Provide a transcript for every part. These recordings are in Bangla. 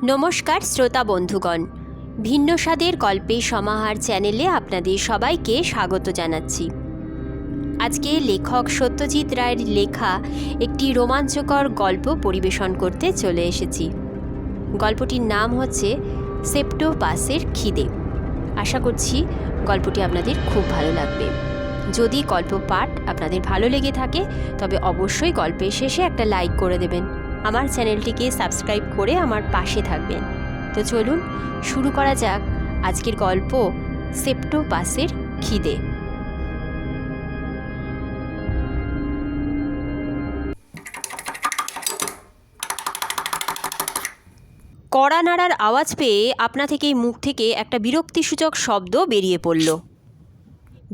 নমস্কার শ্রোতা বন্ধুগণ, ভিন্ন স্বাদের গল্পের সমাহার চ্যানেলে আপনাদের সবাইকে স্বাগত জানাচ্ছি। আজকে লেখক সত্যজিৎ রায়ের লেখা একটি রোমাঞ্চকর গল্প পরিবেশন করতে চলে এসেছি। গল্পটির নাম হচ্ছে সেপ্টোপাসের খিদে। আশা করছি গল্পটি আপনাদের খুব ভালো লাগবে। যদি গল্প পাঠ আপনাদের ভালো লেগে থাকে তবে অবশ্যই গল্পের শেষে একটা লাইক করে দেবেন। আমার চ্যানেলটিকে সাবস্ক্রাইব করে আমার পাশে থাকবেন। তো চলুন শুরু করা যাক আজকের গল্প সেপ্টোপাসের খিদে। কড়া নাড়ার আওয়াজ পেয়ে আপনা থেকেই মুখ থেকে একটা বিরক্তিসূচক শব্দ বেরিয়ে পড়ল।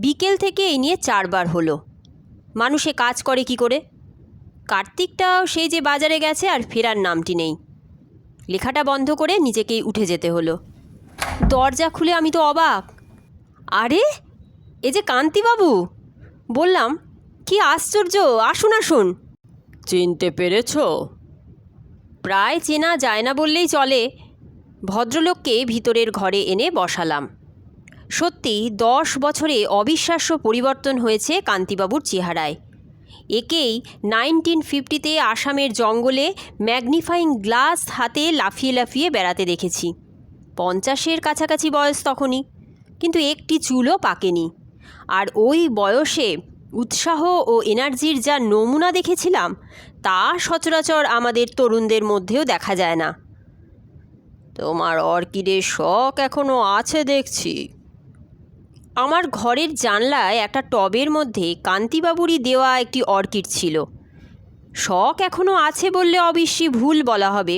বিকেল থেকে এই নিয়ে 4 বার হলো। মানুষে কাজ করে কি করে? কার্তিকটাও সেই যে বাজারে গেছে আর ফেরার নামটি নেই। লেখাটা বন্ধ করে নিজেকেই উঠে যেতে হলো। দরজা খুলে আমি তো অবাক। আরে এ যে কান্তিবাবু! বললাম, কি আশ্চর্য, আসুন আসুন। চিনতে পেরেছ? প্রায় চেনা যায় না বললেই চলে। ভদ্রলোককে ভিতরের ঘরে এনে বসালাম। সত্যি 10 বছরে অবিশ্বাস্য পরিবর্তন হয়েছে কান্তিবাবুর চেহারায়। একেই 1950-তে আসামের জঙ্গলে ম্যাগনিফাইং গ্লাস হাতে লাফিয়ে লাফিয়ে বেড়াতে দেখেছি। 50-এর কাছাকাছি বয়স তখনই, কিন্তু একটি চুলও পাকেনি। আর ওই বয়সে উৎসাহ ও এনার্জির যা নমুনা দেখেছিলাম তা সচরাচর আমাদের তরুণদের মধ্যেও দেখা যায় না। তোমার অর্কিডের শখ এখনো আছে দেখছি। আমার ঘরের জানলায় একটা টবের মধ্যে কান্তিবাবুরই দেওয়া একটি অর্কিড ছিল। শখ এখনও আছে বললে অবশ্যই ভুল বলা হবে।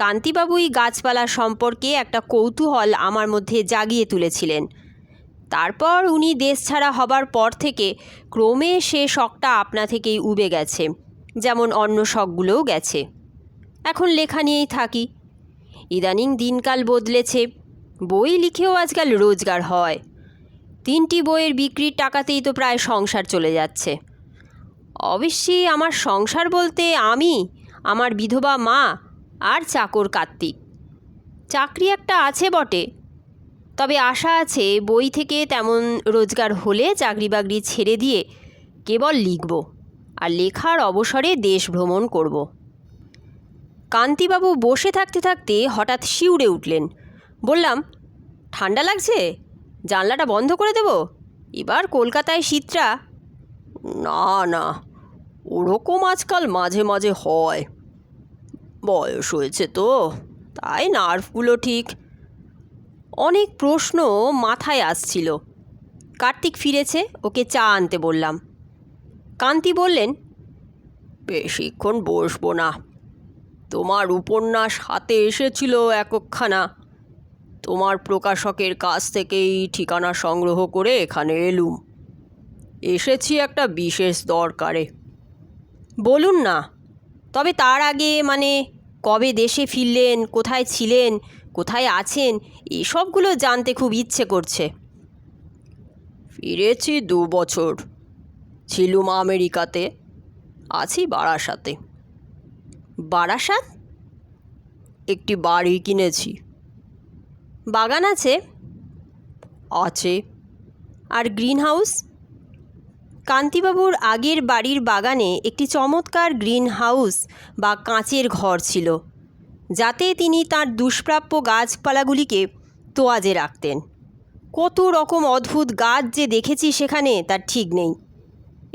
কান্তিবাবুই গাছপালা সম্পর্কে একটা কৌতূহল আমার মধ্যে জাগিয়ে তুলেছিলেন। তারপর উনি দেশ ছাড়া হবার পর থেকে ক্রমে সে শখটা আপনা থেকেই উবে গেছে, যেমন অন্য শখগুলোও গেছে। এখন লেখা নিয়েই থাকি। ইদানিং দিনকাল বদলেছে। বই লিখেও আজকাল রোজগার হয়। 3টি বইয়ের বিক্রির টাকাতেই তো প্রায় সংসার চলে যাচ্ছে। অবশ্যই আমার সংসার বলতে আমি, আমার বিধবা মা আর চাকর কার্তিক। চাকরি একটা আছে বটে, তবে আশা আছে বই থেকে তেমন রোজগার হলে চাকরি বাকরি ছেড়ে দিয়ে কেবল লিখব আর লেখার অবসরে দেশ ভ্রমণ করব। কান্তিবাবু বসে থাকতে থাকতে হঠাৎ শিউরে উঠলেন। বললাম, ঠান্ডা লাগছে? জানলাটা বন্ধ করে দেব? এবার কলকাতায় শীতটা। না না, ওরকম আজকাল মাঝে মাঝে হয়। বয়স হয়েছে তো, তাই নার্ভগুলো ঠিক। অনেক প্রশ্ন মাথায় আসছিল। কার্তিক ফিরেছে, ওকে চা আনতে বললাম। কান্তি বললেন, বেশিক্ষণ বসবো না। তোমার উপন্যাস হাতে এসেছিল একখানা। তোমার প্রকাশকের কাছ থেকেই ঠিকানা সংগ্রহ করে এখানে এলুম। এসেছি একটা বিশেষ দরকারে। বলুন না, তবে তার আগে কবে দেশে ফিরলেন, কোথায় ছিলেন, কোথায় আছেন, এসবগুলো জানতে খুব ইচ্ছে করছে। ফিরেছি 2 বছর। ছিলুম আমেরিকাতে, আছি বারাসাতে। বারাসাত? একটি বাড়ি কিনেছি। বাগান আছে? আছে। আর গ্রিন হাউস? কান্তিবাবুর আগের বাড়ির বাগানে একটি চমৎকার গ্রিন হাউস বা কাঁচের ঘর ছিল, যাতে তিনি তার দুষ্প্রাপ্য গাছপালাগুলিকে তোয়াজে রাখতেন। কত রকম অদ্ভুত গাছ যে দেখেছি সেখানে তার ঠিক নেই।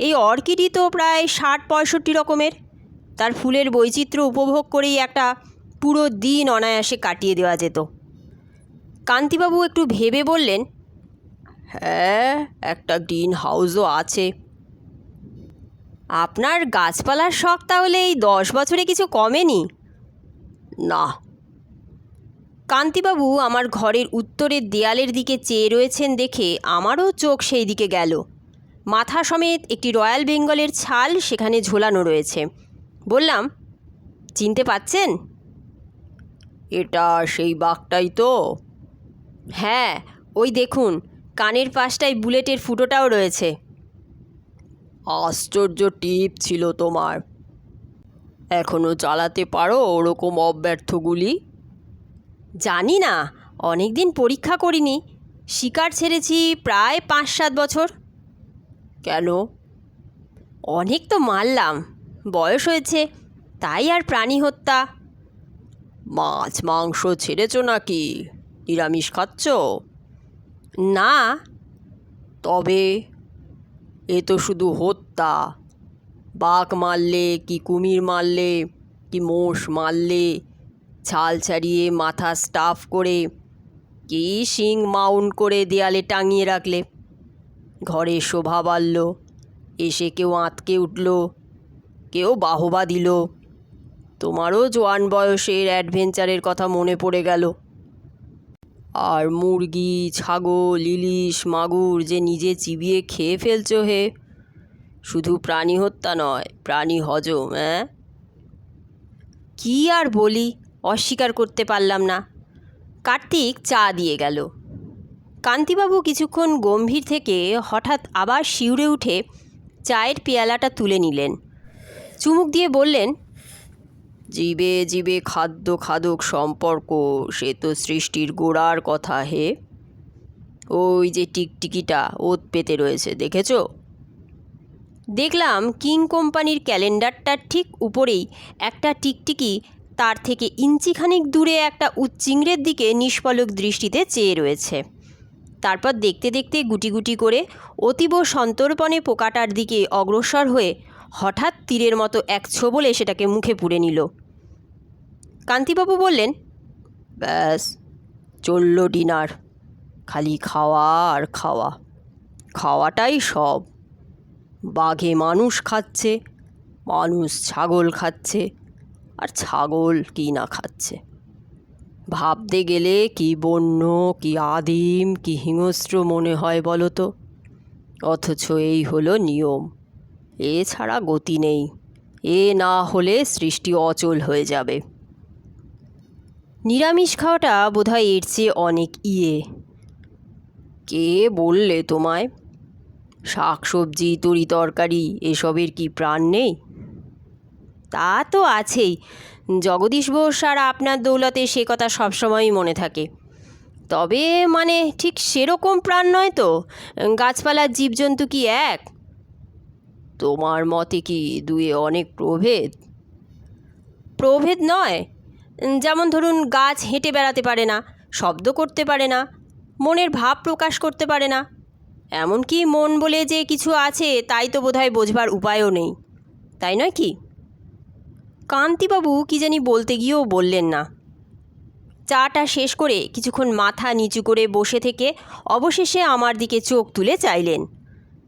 এই অর্কিডই তো প্রায় 60-65 রকমের। তার ফুলের বৈচিত্র্য উপভোগ করেই একটা পুরো দিন অনায়াসে কাটিয়ে দেওয়া যেত। কান্তিবাবু একটু ভেবে বললেন, হ্যাঁ, একটা গ্রিন হাউসও আছে। আপনার গাছপালার শখ তাহলে এই 10 বছরে কিছু কমেনি? না। কান্তিবাবু আমার ঘরের উত্তরের দেয়ালের দিকে চেয়ে রয়েছেন দেখে আমারও চোখ সেই দিকে গেল। মাথা সমেত একটি রয়্যাল বেঙ্গলের ছাল সেখানে ঝোলানো রয়েছে। বললাম, চিনতে পাচ্ছেন? এটা সেই বাঘটাই তো? হ্যাঁ, ওই দেখুন, কানের পাশটায় বুলেটের ফুটোটাও রয়েছে। আশ্চর্য টিপ ছিল তোমার। এখনও চালাতে পারো ওরকম অব্যর্থ গুলি? জানি না, অনেক দিন পরীক্ষা করিনি। শিকার ছেড়েছি প্রায় 5-7 বছর। কেন? অনেক তো মারলাম, বয়স হয়েছে, তাই আর প্রাণী হত্যা। মাছ মাংস ছেড়েছো নাকি? নিরামিষ খাচ্ছ? না। তবে এ তো শুধু হত্যা। বাঘ মারলে কি কুমির মারলে কি মোষ মারলে, ছাল ছাড়িয়ে মাথা স্টাফ করে কি শিং মাউন্ট করে দেয়ালে টাঙিয়ে রাখলে। ঘরে শোভা বাড়ল, এসে কেউ আঁতকে উঠল, কেউ বাহবা দিল। তোমারও জোয়ান বয়সের অ্যাডভেঞ্চারের কথা মনে পড়ে গেল। আর মুরগি, ছাগল, ইলিশ, মাগুর যে নিজে চিবিয়ে খেয়ে ফেলছো হে। শুধু প্রাণী হত্যা নয়, প্রাণী হজম। কি আর বলি, অস্বীকার করতে পারলাম না। কার্তিক চা দিয়ে গেল। কান্তিবাবু কিছুক্ষণ গম্ভীর থেকে হঠাৎ আবার শিউরে উঠে চায়ের পেয়ালাটা তুলে নিলেন। চুমুক দিয়ে বললেন, জীবে জীবে খাদ্য খাদক সম্পর্ক, সে তো সৃষ্টির গোড়ার কথা হে। ওই যে টিকটিকিটা ওত পেতে রয়েছে, দেখেছো? দেখলাম কিং কোম্পানির ক্যালেন্ডারটার ঠিক উপরেই একটা টিকটিকি তার থেকে ইঞ্চিখানিক দূরে একটা উচ্চিংড়ের দিকে নিষ্পলক দৃষ্টিতে চেয়ে রয়েছে। তারপর দেখতে দেখতে গুটি গুটি করে অতীব সন্তর্পণে পোকাটার দিকে অগ্রসর হয়ে হঠাৎ তীরের মতো এক ছোবলে সেটাকে মুখে পুরে নিল। কান্তিবাবু বললেন, ব্যাস, চলল ডিনার। খালি খাওয়া আর খাওয়া, খাওয়াটাই সব। বাঘে মানুষ খাচ্ছে, মানুষ ছাগল খাচ্ছে, আর ছাগল কি না খাচ্ছে। ভাবতে গেলে কি বন্য, কি আদিম, কি হিংস্র মনে হয় বলো তো। অথচ এই হলো নিয়ম, এছাড়া গতি নেই। এ না হলে সৃষ্টি অচল হয়ে যাবে। নিরামিষ খাওয়াটা বোধহয় এর চেয়ে অনেক কে বললে তোমায়? শাক সবজি, তরি তরকারি এসবের কি প্রাণ নেই? তা তো আছেই। জগদীশ বোস আর আপনার দৌলতে সে কথা সবসময়ই মনে থাকে। তবে মানে ঠিক সেরকম প্রাণ নয় তো। গাছপালার জীবজন্তু কি এক? তোমার মতে কি দুয়ে অনেক প্রভেদ? প্রভেদ নয়, যেমন ধরুন গাছ হেঁটে বেড়াতে পারে না, শব্দ করতে পারে না, মনের ভাব প্রকাশ করতে পারে না। এমনকি মন বলে যে কিছু আছে তাই তো বোধহয় বোঝবার উপায়ও নেই, তাই নয় কি? কান্তিবাবু কি জানি বলতে গিয়েও বললেন না। চাটা শেষ করে কিছুক্ষণ মাথা নিচু করে বসে থেকে অবশেষে আমার দিকে চোখ তুলে চাইলেন।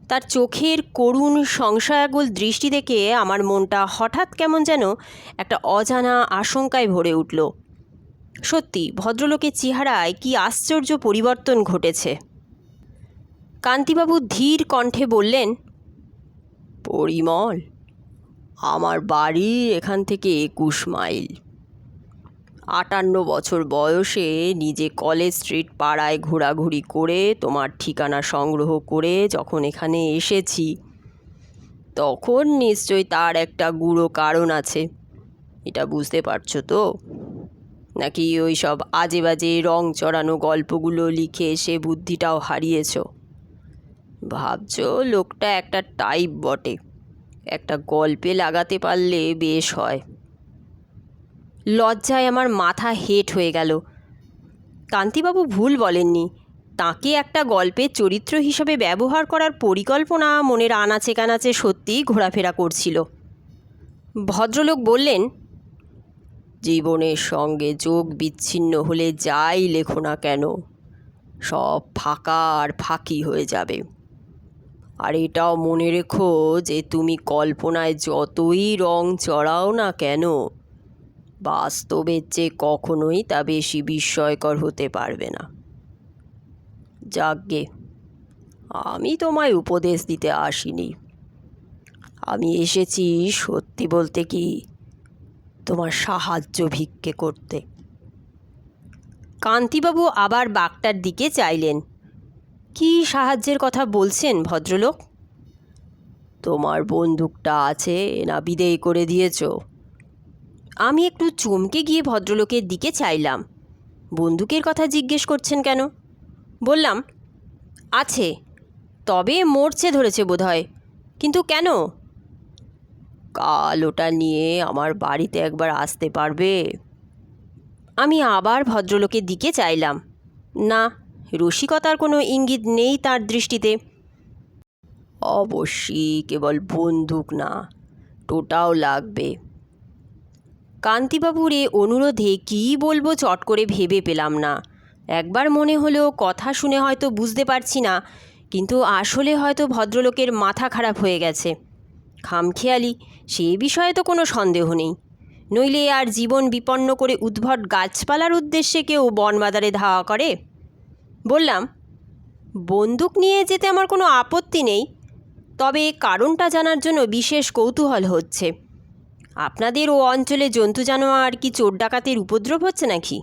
তার চোখের করুণ সংশয়াকুল দৃষ্টি দেখে আমার মনটা হঠাৎ কেমন যেন একটা অজানা আশঙ্কায় ভরে উঠল। সত্যি ভদ্রলোকের চেহারায় কি আশ্চর্য পরিবর্তন ঘটেছে। কান্তিবাবু ধীর কণ্ঠে বললেন, পরিমল, আমার বাড়ি এখান থেকে 21 মাইল। 58 বছর বয়সে নিজে কলেজ স্ট্রিট পাড়ায় ঘোরাঘুরি করে তোমার ঠিকানা সংগ্রহ করে যখন এখানে এসেছি, তখন নিশ্চয়ই তার একটা গূঢ় কারণ আছে। এটা বুঝতে পারছো তো? নাকি ওই সব আজে বাজে রং চড়ানো গল্পগুলো লিখে সে বুদ্ধিটাও হারিয়েছ? ভাবছো লোকটা একটা টাইপ বটে, একটা গল্পে লাগাতে পারলে বেশ হয়। লজ্জায় আমার মাথা হেঁট হয়ে গেল। কান্তিবাবু ভুল বলেননি। তাকে একটা গল্পের চরিত্র হিসেবে ব্যবহার করার পরিকল্পনা মনের আনাচে কানাচে সত্যিই ঘোরাফেরা করছিল। ভদ্রলোক বললেন, জীবনের সঙ্গে যোগ বিচ্ছিন্ন হলে যাই লেখো না কেন, সব ফাঁকা আর ফাঁকি হয়ে যাবে। আর এটাও মনে রেখো যে তুমি কল্পনায় যতই রং চড়াও না কেন, বাস্তবের চেয়ে কখনোই তা বেশি বিস্ময়কর হতে পারবে না। যাকগে, আমি তোমায় উপদেশ দিতে আসিনি। আমি এসেছি সত্যি বলতে কি তোমার সাহায্য ভিক্ষে করতে। কান্তিবাবু আবার বাঘটার দিকে চাইলেন। কি সাহায্যের কথা বলছেন ভদ্রলোক? তোমার বন্দুকটা আছে না বিদেয় করে দিয়েছ? আমি একটু চমকে গিয়ে ভদ্রলোকের দিকে চাইলাম। বন্দুকের কথা জিজ্ঞেস করছেন কেন? বললাম, আছে, তবে মরচে ধরেছে বোধহয়। কিন্তু কেন? কাল ওটা নিয়ে আমার বাড়িতে একবার আসতে পারবে? আমি আবার ভদ্রলোকের দিকে চাইলাম। না, রসিকতার কোনো ইঙ্গিত নেই তার দৃষ্টিতে। অবশ্যই, কেবল বন্দুক না, টোটাও লাগবে। কান্তিবাবুর এ অনুরোধে কী বলবো চট করে ভেবে পেলাম না। একবার মনে হলো কথা শুনে হয়তো বুঝতে পারছি না, কিন্তু আসলে হয়তো ভদ্রলোকের মাথা খারাপ হয়ে গেছে। খামখেয়ালি সে বিষয়ে তো কোনো সন্দেহ নেই, নইলে আর জীবন বিপন্ন করে উদ্ভট গাছপালার উদ্দেশ্যে কেউ বনবাদারে ধাওয়া করে? বললাম, বন্দুক নিয়ে যেতে আমার কোনো আপত্তি নেই, তবে কারণটা জানার জন্য বিশেষ কৌতূহল হচ্ছে। আপনাদের ও অঞ্চলে জন্তু জানোয়ার কি চোর ডাকাতের উপদ্রব হচ্ছে নাকি?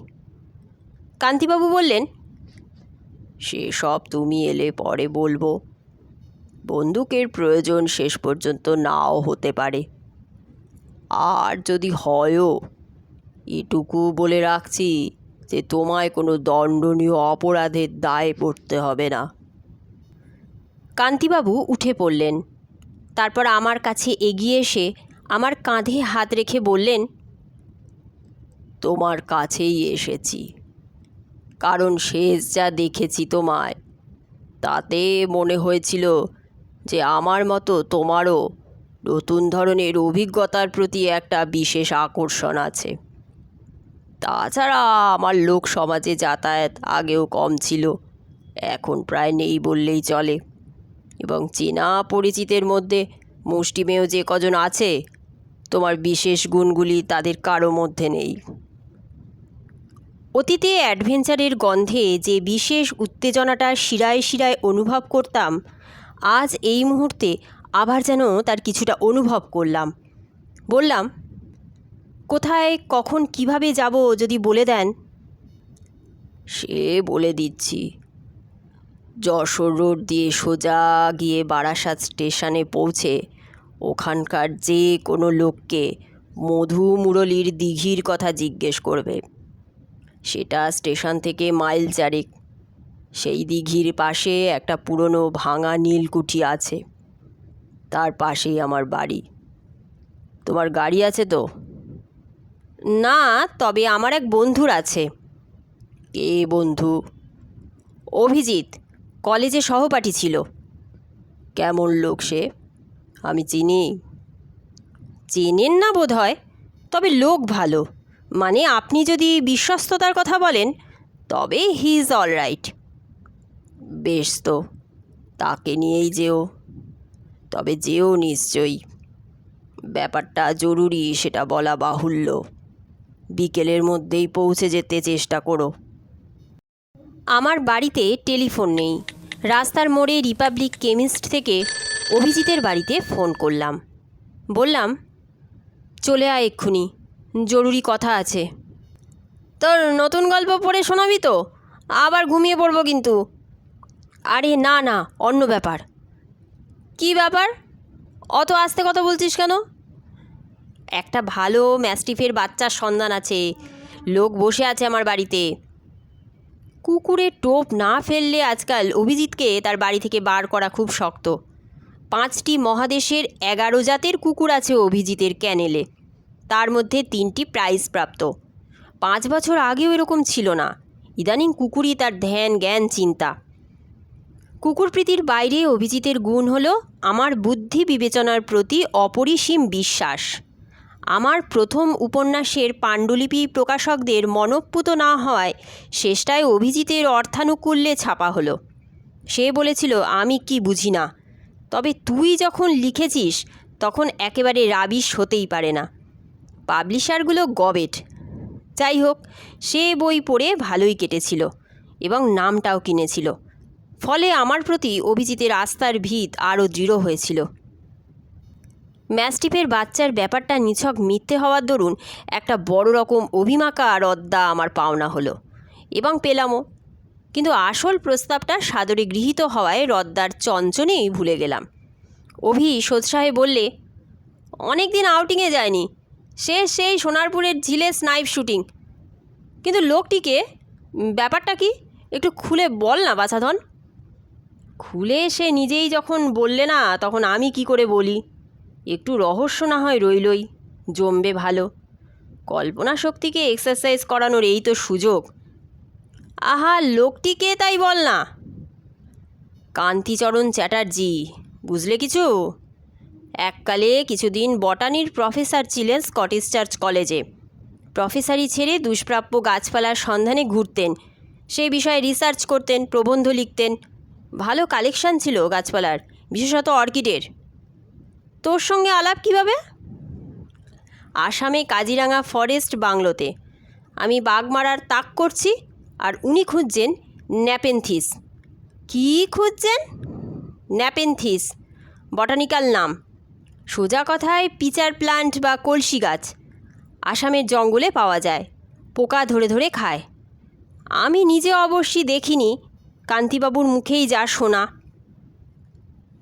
কান্তিবাবু বললেন, সেসব তুমি এলে পরে বলবো। বন্দুকের প্রয়োজন শেষ পর্যন্ত নাও হতে পারে, আর যদি হয়ও, এটুকু বলে রাখছি যে তোমায় কোনো দণ্ডনীয় অপরাধের দায়ে পড়তে হবে না। কান্তিবাবু উঠে পড়লেন। তারপর আমার কাছে এগিয়ে এসে আমার কাঁধে হাত রেখে বললেন, তোমার কাছেই এসেছি, কারণ শেষ যা দেখেছি তোমায়, তাতে মনে হয়েছিল যে আমার মতো তোমারও নতুন ধরনের অভিজ্ঞতার প্রতি একটা বিশেষ আকর্ষণ আছে। তাছাড়া আমার লোক সমাজে যাতায়াত আগেও কম ছিল, এখন প্রায় নেই বললেই চলে, এবং চেনা পরিচিতের মধ্যে মুষ্টিমেয় যে কজন আছে, তোমার বিশেষ গুণগুলি তাদের কারো মধ্যে নেই। অতীতে অ্যাডভেঞ্চারের গন্ধে যে বিশেষ উত্তেজনাটা শিরায় শিরায় অনুভব করতাম, আজ এই মুহূর্তে আবার যেন তার কিছুটা অনুভব করলাম। বললাম, কোথায়, কখন, কিভাবে যাব যদি বলে দেন। সে বলে দিচ্ছি। যশোর রোড দিয়ে সোজা গিয়ে বারাসাত স্টেশনে পৌঁছে ওখানকার যে কোনো লোককে মধু মুরলীর দিঘির কথা জিজ্ঞেস করবে। সেটা স্টেশন থেকে মাইল চারেক। সেই দিঘির পাশে একটা পুরনো ভাঙা নীলকুঠি আছে, তার পাশেই আমার বাড়ি। তোমার গাড়ি আছে তো? না, তবে আমার এক বন্ধুর আছে। কে বন্ধু? অভিজিৎ, কলেজে সহপাঠী ছিল। কেমন লোক সে? আমি চিনি? চেনেন না বোধ হয়, তবে লোক ভালো। মানে আপনি যদি বিশ্বস্ততার কথা বলেন, তবে হি ইজ অল রাইট। বেশ, তো তাকে নিয়েই যেও। তবে যেও নিশ্চয়ই। ব্যাপারটা জরুরি সেটা বলা বাহুল্য। বিকেলের মধ্যেই পৌঁছে যেতে চেষ্টা করো। আমার বাড়িতে টেলিফোন নেই। রাস্তার মোড়ে রিপাবলিক কেমিস্ট থেকে অভিজিতের বাড়িতে ফোন করলাম। বললাম, চলে আয় এক্ষুনি, জরুরি কথা আছে। তোর নতুন গল্প পড়ে শোনাবি তো? আবার ঘুমিয়ে পড়বো কিন্তু। আরে না না, অন্য ব্যাপার। কি ব্যাপার? অত আস্তে কথা বলছিস কেন? একটা ভালো ম্যাস্টিফের বাচ্চার সন্ধান আছে, লোক বসে আছে আমার বাড়িতে। কুকুরের টোপ না ফেললে আজকাল অভিজিৎকে তার বাড়ি থেকে বার করা খুব শক্ত। 5টি মহাদেশের 11 জাতের কুকুর আছে অভিজিতের ক্যানেলে, তার মধ্যে 3টি প্রাইজ প্রাপ্ত। 5 বছর আগেও এরকম ছিল না। ইদানিং কুকুরই তার ধ্যান জ্ঞান চিন্তা। কুকুরপ্রীতির বাইরে অভিজিতের গুণ হলো আমার বুদ্ধি বিবেচনার প্রতি অপরিসীম বিশ্বাস। আমার প্রথম উপন্যাসের পাণ্ডুলিপি প্রকাশকদের মনঃপুত না হওয়ায় শেষটায় অভিজিতের অর্থানুকূল্যে ছাপা হলো। সে বলেছিল আমি কি বুঝি না, তবে তুই যখন লিখেছিস তখন একেবারে রাবিশ হতেই পারে না। পাবলিশারগুলো গবেট। যাই হোক, সে বই পড়ে ভালোই কেটেছিল এবং নামটাও কিনেছিল। ফলে আমার প্রতি অভিজিতের আস্থার ভিত আরও দৃঢ় হয়েছিল। ম্যাস্টিফের বাচ্চার ব্যাপারটা নিছক মিথ্যে হওয়ার দরুন একটা বড় রকম অভিমাকা রদ্দা আমার পাওনা হলো, এবং পেলামও। কিন্তু আসল প্রস্তাবটা সাদরে গৃহীত হওয়ায় রদ্দার চঞ্চনেই ভুলে গেলাম। অভি সোৎসাহে বললে, অনেক দিন আউটিংয়ে যায়নি, সেই সোনারপুরের ঝিলে স্নাইপ শুটিং। কিন্তু লোকটিকে ব্যাপারটা কি একটু খুলে বল না বাছাধন। খুলে সে নিজেই যখন বললে না, তখন আমি কি করে বলি? একটু রহস্য না হয় রইলই, জমবে ভালো। কল্পনা শক্তিকে এক্সারসাইজ করানোর এই তো সুযোগ। আহা, লোকটিকে তাই বল না। কান্তিচরণ চ্যাটার্জি, বুঝলে কিছু? এককালে কিছুদিন বটানির প্রফেসর ছিলেন স্কটিশ চার্চ কলেজে। প্রফেসরি ছেড়ে দুষ্প্রাপ্য গাছপালার সন্ধানে ঘুরতেন, সেই বিষয়ে রিসার্চ করতেন, প্রবন্ধ লিখতেন। ভালো কালেকশন ছিল গাছপালার, বিশেষত অর্কিডের। তোর সঙ্গে আলাপ কিভাবে? আসামে কাজিরাঙা ফরেস্ট বাংলোতে আমি বাঘ মারার তাক করছি, আর উনি খুঁজছেন ন্যাপেনথিস। কী খুঁজছেন? ন্যাপেনথিস, বটানিক্যাল নাম। সোজা কথায় পিচার প্লান্ট বা কলসি গাছ। আসামের জঙ্গলে পাওয়া যায়, পোকা ধরে ধরে খায়। আমি নিজে অবশ্যই দেখিনি, কান্তিবাবুর মুখেই যা শোনা।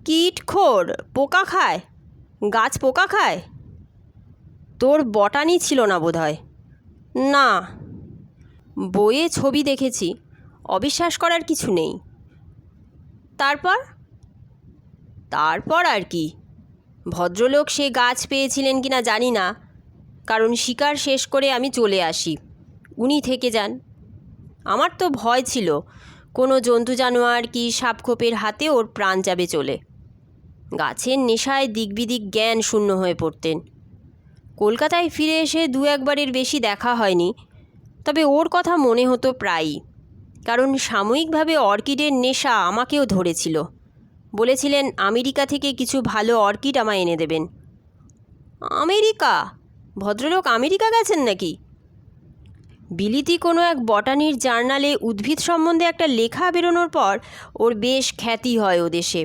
কীটখোর, পোকা খায়? গাছ পোকা খায়? তোর বটানি ছিল না বোধহয়। না, বইয়ে ছবি দেখেছি, অবিশ্বাস করার কিছু নেই। তারপর? তারপর আর কি, ভদ্রলোক সে গাছ পেয়েছিলেন কিনা জানি না, কারণ শিকার শেষ করে আমি চলে আসি, উনি থেকে যান। আমার তো ভয় ছিল কোনো জন্তু জানোয়ার কি সাপখোপের হাতে ওর প্রাণ যাবে চলে। গাছের নেশায় দিকবিদিক জ্ঞান শূন্য হয়ে পড়তেন। কলকাতায় ফিরে এসে দু একবারের বেশি দেখা হয়নি, তবে ওর কথা মনে হতো প্রায়ই, কারণ সাময়িকভাবে অর্কিডের নেশা আমাকেও ধরেছিল। বলেছিলেন আমেরিকা থেকে কিছু ভালো অর্কিড আমায় এনে দেবেন। আমেরিকা? ভদ্রলোক আমেরিকা গেছেন নাকি? বিলিতি কোনো এক বটানির জার্নালে উদ্ভিদ সম্বন্ধে একটা লেখা বেরোনোর পর ওর বেশ খ্যাতি হয় ও দেশে।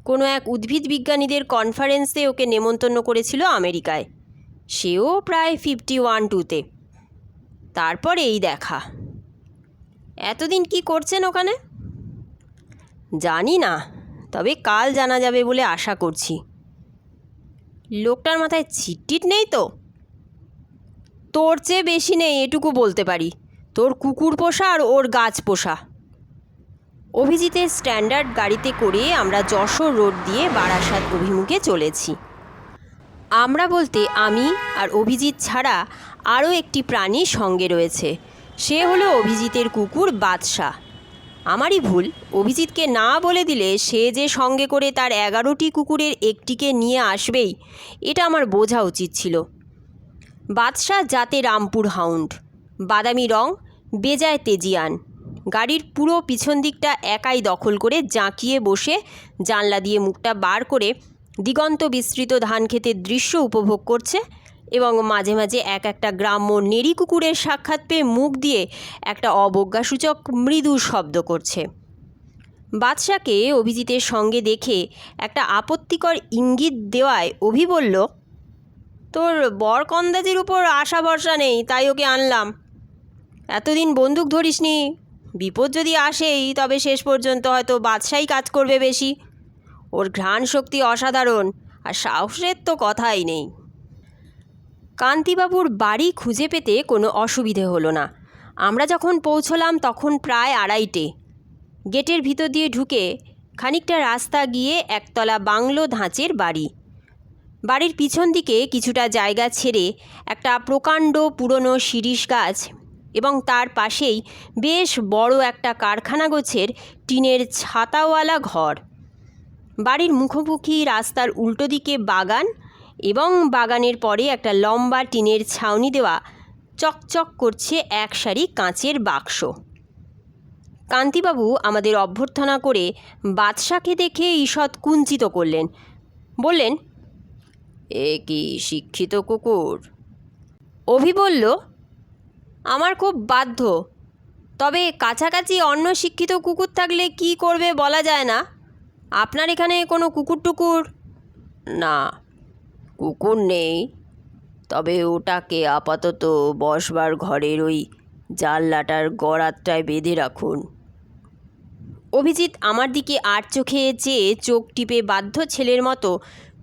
কোনো এক উদ্ভিদ বিজ্ঞানীদের কনফারেন্সে ওকে নেমন্তন্ন করেছিল আমেরিকায়। সেও প্রায় 51-2-তে। তারপর এই দেখা। এতদিন কি করছেন ওখানে? জানি না, তবে কাল জানা যাবে বলে আশা করছি। লোকটার মাথায় ছিটটিট নেই তো? তোর চেয়ে বেশি নেই এটুকু বলতে পারি। তোর কুকুর পোষা আর ওর গাছ পোষা। অভিজিতের স্ট্যান্ডার্ড গাড়িতে করে আমরা যশোর রোড দিয়ে বারাসাত অভিমুখে চলেছি। আমরা বলতে আমি আর অভিজিৎ ছাড়া আরও একটি প্রাণী সঙ্গে রয়েছে। সে হলো অভিজিতের কুকুর বাদশা। আমারই ভুল, অভিজিৎকে না বলে দিলে সে যে সঙ্গে করে তার 11টি কুকুরের একটিকে নিয়ে আসবেই, এটা আমার বোঝা উচিত ছিল। বাদশা জাতে রামপুর হাউন্ড, বাদামি রং, বেজায় তেজিয়ান। গাড়ির পুরো পিছন দিকটা একাই দখল করে জাঁকিয়ে বসে জানলা দিয়ে মুখটা বার করে দিগন্ত বিস্তৃত ধানক্ষেতের দৃশ্য উপভোগ করছে, এবং মাঝে মাঝে এক একটা গ্রাম্য নেড়ি কুকুরের সাক্ষাৎ পেয়ে মুখ দিয়ে একটা অবজ্ঞাসূচক মৃদু শব্দ করছে। বাদশাকে অভিজিতের সঙ্গে দেখে একটা আপত্তিকর ইঙ্গিত দেওয়ায় অভি বলল, তোর বর কন্দাজির উপর আশা ভরসা নেই, তাই ওকে আনলাম। এতদিন বন্দুক ধরিসনি, বিপদ যদি আসেই তবে শেষ পর্যন্ত হয়তো বাদশাই কাজ করবে বেশি। ওর ঘ্রাণ শক্তি অসাধারণ, আর সাহসের তো কথাই নেই। কান্তিবাবুর বাড়ি খুঁজে পেতে কোনো অসুবিধে হলো না। আমরা যখন পৌঁছলাম তখন প্রায় 2:30। গেটের ভিতর দিয়ে ঢুকে খানিকটা রাস্তা গিয়ে একতলা বাংলো ধাঁচের বাড়ি। বাড়ির পিছন দিকে কিছুটা জায়গা ছেড়ে একটা প্রকাণ্ড পুরনো শিরীষ গাছ, এবং তার পাশেই বেশ বড় একটা কারখানা গোছের টিনের ছাতাওয়ালা ঘর। বাড়ির মুখোমুখি রাস্তার উল্টো দিকে বাগান, এবং বাগানের পরে একটা লম্বা টিনের ছাউনি দেওয়া চকচক করছে এক সারি কাঁচের বাক্স। কান্তিবাবু আমাদের অভ্যর্থনা করে বাদশাকে দেখে ঈষৎ কুঞ্চিত করলেন। বললেন, এ কি শিক্ষিত কুকুর? অভি বলল, আমার খুব বাধ্য, তবে কাছাকাছি অন্য শিক্ষিত কুকুর থাকলে কি করবে বলা যায় না। আপনার এখানে কোনো কুকুর টুকুর? না, কুকুর নেই, তবে ওটাকে আপাতত বসবার ঘরের ওই জানলাটার গড়াতটায় বেঁধে রাখুন। অভিজিৎ আমার দিকে আর চোখে চেয়ে চোখ টিপে বাধ্য ছেলের মতো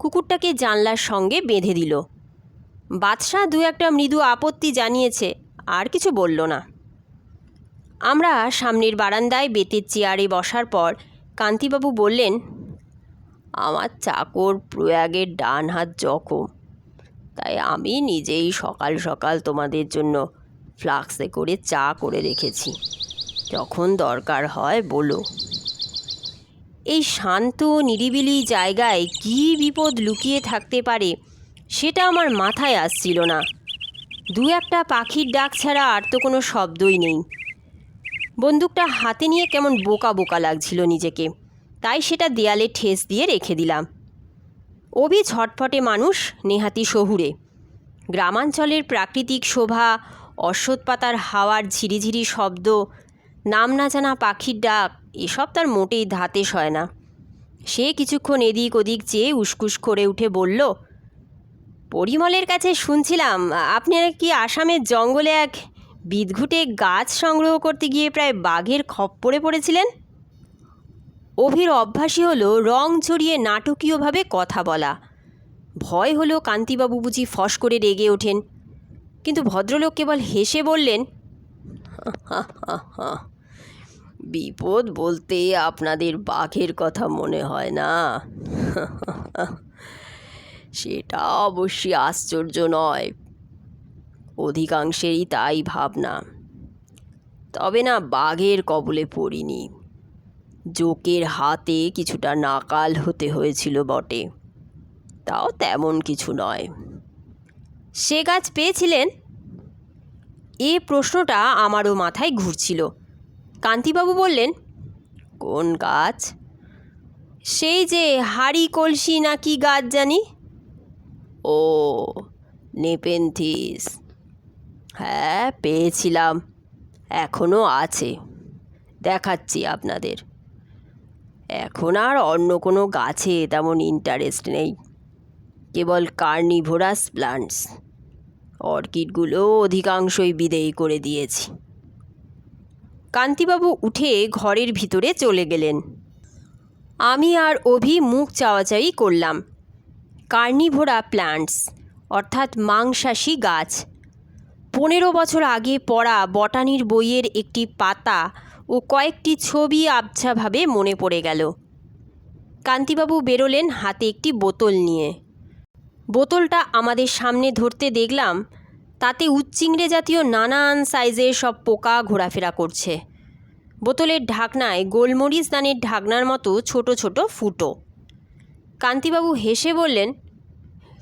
কুকুরটাকে জানলার সঙ্গে বেঁধে দিল। বাদশা দু একটা মৃদু আপত্তি জানিয়েছে, আর কিছু বলল না। আমরা সামনের বারান্দায় বেতের চেয়ারে বসার পর কান্তিবাবু বললেন, আমার চাকর প্রয়াগের ডান হাত জখম, তাই আমি নিজেই সকাল সকাল তোমাদের জন্য ফ্লাক্সে করে চা করে রেখেছি, যখন দরকার হয় বলো। এই শান্ত নিরিবিলি জায়গায় কী বিপদ লুকিয়ে থাকতে পারে সেটা আমার মাথায় আসছিল না। দু একটা পাখির ডাক ছাড়া আর তো কোনো শব্দই নেই। বন্দুকটা হাতে নিয়ে কেমন বোকা বোকা লাগছিল নিজেকে, তাই সেটা দেয়ালে ঠেস দিয়ে রেখে দিলাম। অভি ঝটফটে মানুষ, নেহাতি শহুরে। গ্রামাঞ্চলের প্রাকৃতিক শোভা, অশ্বত্থ পাতার হাওয়ার ঝিরিঝিরি শব্দ, নাম না জানা পাখির ডাক, এসব তার মোটেই ধাতে সয় না। সে কিছুক্ষণ এদিক ওদিক চেয়ে উসকুস করে উঠে বলল, পরিমলের কাছে শুনছিলাম আপনি কি আসামের জঙ্গলে এক বিদঘুটে গাছ সংগ্রহ করতে গিয়ে প্রায় বাঘের খপ্পরে পড়েছিলেন। অভির অভ্যাসই হলো রং ছড়িয়ে নাটকীয়ভাবে কথা বলা। ভয় হলো কান্তিবাবু বুঝি ফস করে রেগে ওঠেন, কিন্তু ভদ্রলোক কেবল হেসে বললেন, বিপদ বলতে আপনাদের বাঘের কথা মনে হয় না? সেটা অবশ্যই আশ্চর্য নয়, অধিকাংশেরই তাই ভাবনা। তবে না, বাঘের কবলে পড়িনি। জোকের হাতে কিছুটা নাকাল হতে হয়েছিল বটে, তাও তেমন কিছু নয়। সে গাছ পেয়েছিলেন? এ প্রশ্নটা আমারও মাথায় ঘুরছিল। কান্তিবাবু বললেন, কোন গাছ? সেই যে হাড়ি কলসি না কি গাছ জানি। ও, নেপেনথিস। হ্যাঁ, পেয়েছিলাম, এখনও আছে, দেখাচ্ছি আপনাদের। এখন আর অন্য কোনো গাছে তেমন ইন্টারেস্ট নেই, কেবল কার্নিভোরাস প্লান্টস। অর্কিডগুলো অধিকাংশই বিদেয় করে দিয়েছি। কান্তিবাবু উঠে ঘরের ভিতরে চলে গেলেন। আমি আর অভি মুখ চাওয়াচাই করলাম। কার্নিভোরা প্ল্যান্টস অর্থাৎ মাংসাশী গাছ। 15 বছর আগে পড়া বটানির বইয়ের একটি পাতা ও কয়েকটি ছবি আবছাভাবে মনে পড়ে গেল। কান্তিবাবু বেরোলেন হাতে একটি বোতল নিয়ে। বোতলটা আমাদের সামনে ধরতে দেখলাম তাতে উচ্চিংড়ে জাতীয় নানান সাইজের সব পোকা ঘোরাফেরা করছে। বোতলের ঢাকনায় গোলমরিচ দানের ঢাকনার মতো ছোট ছোট ফুটো। কান্তিবাবু হেসে বললেন,